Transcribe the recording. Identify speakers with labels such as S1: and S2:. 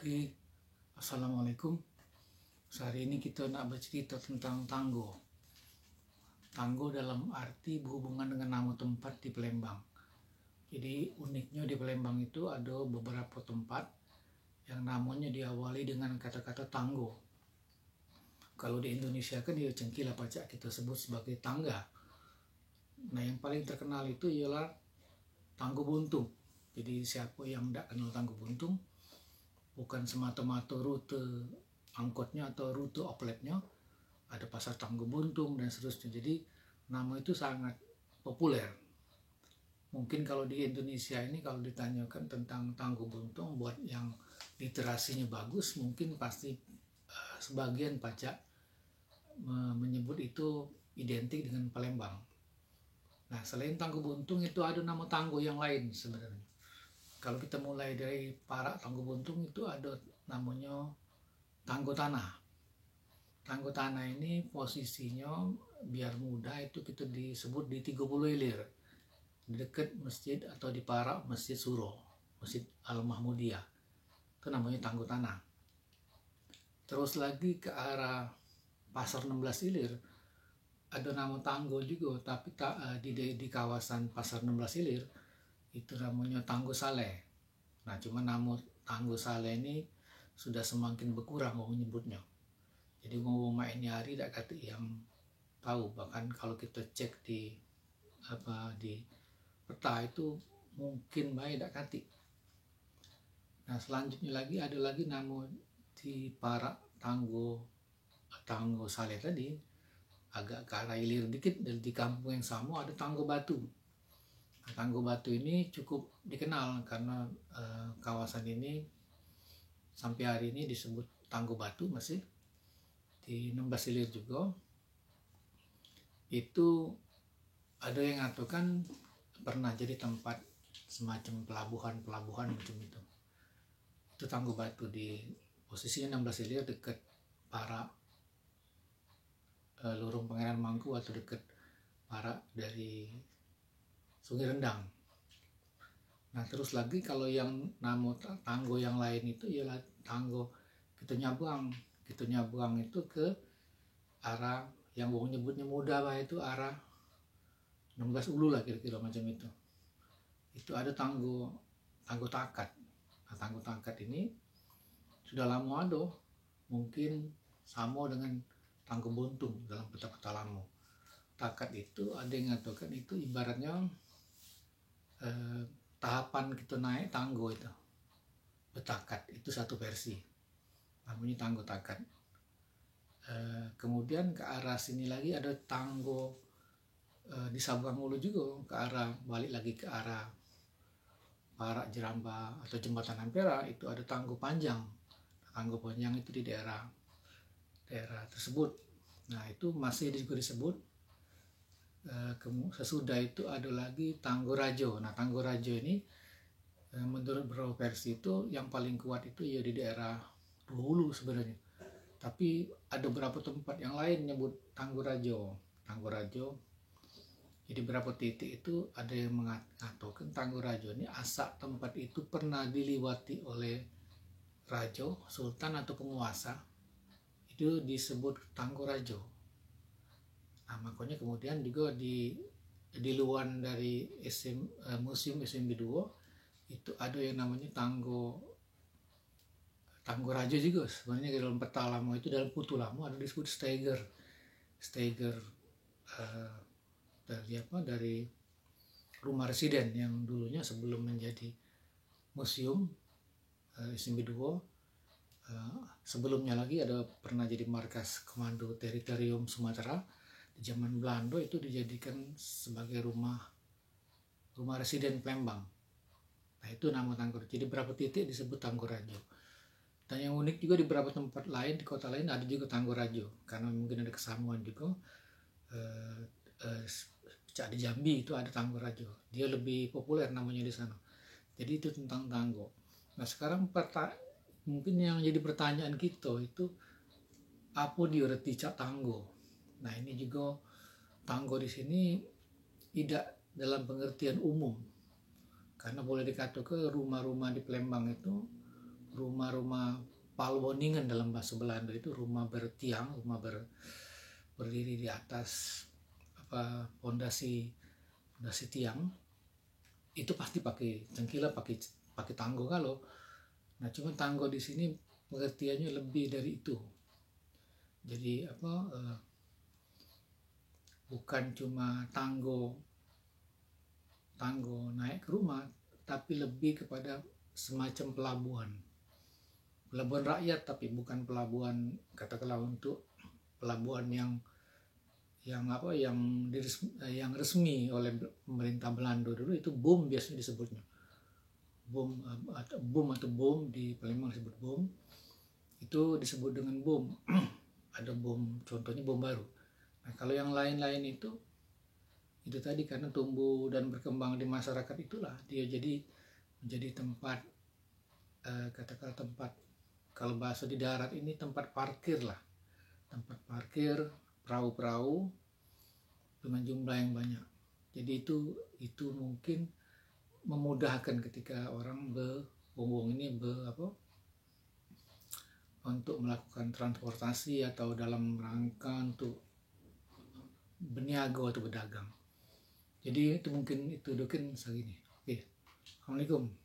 S1: Oke, Assalamualaikum. Hari ini kita nak bercerita tentang Tanggo. Tanggo dalam arti berhubungan dengan nama tempat di Palembang. Jadi uniknya di Palembang itu ada beberapa tempat yang namanya diawali dengan kata-kata Tanggo. Kalau di Indonesia kan dia cengkila pacak kita sebut sebagai tangga. Nah, yang paling terkenal itu ialah Tanggo Buntung. Jadi siapa yang tidak kenal Tanggo Buntung, bukan semata-mata rute angkotnya atau rute opletnya, ada pasar Tanggo Buntung dan seterusnya. Jadi nama itu sangat populer. Mungkin kalau di Indonesia ini kalau ditanyakan tentang Tanggo Buntung, buat yang literasinya bagus, mungkin pasti sebagian pajak menyebut itu identik dengan Palembang. Nah, selain Tanggo Buntung itu ada nama Tanggo yang lain sebenarnya. Kalau kita mulai dari Parak Tanggo Buntung itu ada namanya Tanggo Tanah. Tanggo Tanah ini posisinya biar mudah itu kita disebut di 30 Ilir, di dekat masjid atau di Parak Masjid Suro, Masjid Al-Mahmudiyah. Itu namanya Tanggo Tanah. Terus lagi ke arah Pasar 16 Ilir ada nama Tanggo juga, tapi di kawasan Pasar 16 Ilir itu namanya Tanggo Saleh. Nah, cuma nama Tanggo Saleh ini sudah semakin berkurang mau menyebutnya. Jadi mau main hari tidak kata yang tahu, bahkan kalau kita cek di peta itu mungkin baik tidak kati. Nah, selanjutnya lagi ada lagi nama di Parak Tanggo Saleh tadi, agak ke arah Ilir dikit, dan di kampung yang sama ada Tanggo Batu. Nah, Tanggo Batu ini cukup dikenal karena kawasan ini sampai hari ini disebut Tanggo Batu, masih di 16 Ilir juga. Itu ada yang mengatakan pernah jadi tempat semacam pelabuhan macam itu. Itu Tanggo Batu di posisinya 16 Ilir dekat Parak Lorong Pangeran Mangku atau dekat Parak dari Sungai Rendang. Nah, terus lagi kalau yang nama Tanggo yang lain itu ialah Tanggo Kita Nyabuang. Kita Nyabuang itu ke arah yang wong nyebutnya muda bah, itu arah 16 Ulu lah kira-kira macam itu. Itu ada Tanggo Takat. Nah, Tanggo Takat ini sudah lama ada, mungkin sama dengan Tanggo Buntung dalam peta-peta lama. Takat itu ada yang mengatakan itu ibaratnya tahapan kita naik tanggo itu betakat, itu satu versi namanya Tanggo Takat. Kemudian ke arah sini lagi ada Tanggo di Sabuang Ulu juga, ke arah balik lagi ke arah Parak Jeramba atau Jembatan Ampera itu ada Tanggo Panjang. Tanggo Panjang itu di daerah tersebut. Nah, itu masih juga disebut. Sesudah itu ada lagi Tanggo Rajo. Nah, Tanggo Rajo ini menurut beberapa versi itu yang paling kuat itu ya di daerah Hulu sebenarnya. Tapi ada beberapa tempat yang lain nyebut Tanggo Rajo. Tanggo Rajo. Jadi beberapa titik itu ada yang mengatakan Tanggo Rajo ini asal tempat itu pernah diliwati oleh rajo, sultan atau penguasa. Itu disebut Tanggo Rajo. Nah, makanya kemudian juga di luar dari museum SMB 2 itu ada yang namanya Tanggo Rajo juga. Sebenarnya dalam peta lama itu, dalam putu lama ada disebut Steiger dari rumah residen yang dulunya sebelum menjadi museum SMB 2. Sebelumnya lagi ada pernah jadi markas Komando Teritorium Sumatera. Di zaman Belanda itu dijadikan sebagai rumah residen Palembang. Nah, itu nama Tanggo. Jadi beberapa titik disebut Tanggo Rajo. Dan yang unik juga di beberapa tempat lain, di kota lain ada juga Tanggo Rajo, karena mungkin ada kesamaan juga. Di Jambi itu ada Tanggo Rajo. Dia lebih populer namanya di sana. Jadi itu tentang Tanggo. Nah, sekarang mungkin yang jadi pertanyaan kita itu apa dia arti Tanggo. Nah, ini juga Tanggo di sini tidak dalam pengertian umum, karena boleh dikatakan rumah-rumah di Palembang itu rumah-rumah palwoningen dalam bahasa Belanda, itu rumah bertiang, berdiri di atas pondasi tiang, itu pasti pakai cengkila, pakai tanggo kalau. Nah, cuma tanggo di sini pengertiannya lebih dari itu. Jadi bukan cuma tanggo naik ke rumah, tapi lebih kepada semacam pelabuhan rakyat, tapi bukan pelabuhan katakanlah untuk pelabuhan yang resmi oleh pemerintah Belanda dulu. Itu BOM biasanya disebutnya, BOM atau BOM di Palembang disebut BOM, itu disebut dengan BOM. Ada BOM, contohnya BOM baru. Nah, kalau yang lain-lain itu tadi karena tumbuh dan berkembang di masyarakat, itulah dia menjadi tempat katakanlah tempat, kalau bahasa di darat ini tempat parkir perahu-perahu dengan jumlah yang banyak. Jadi itu mungkin memudahkan ketika orang untuk melakukan transportasi atau dalam rangka untuk berniaga atau berdagang. Jadi itu mungkin itu segini. Oke. Assalamualaikum.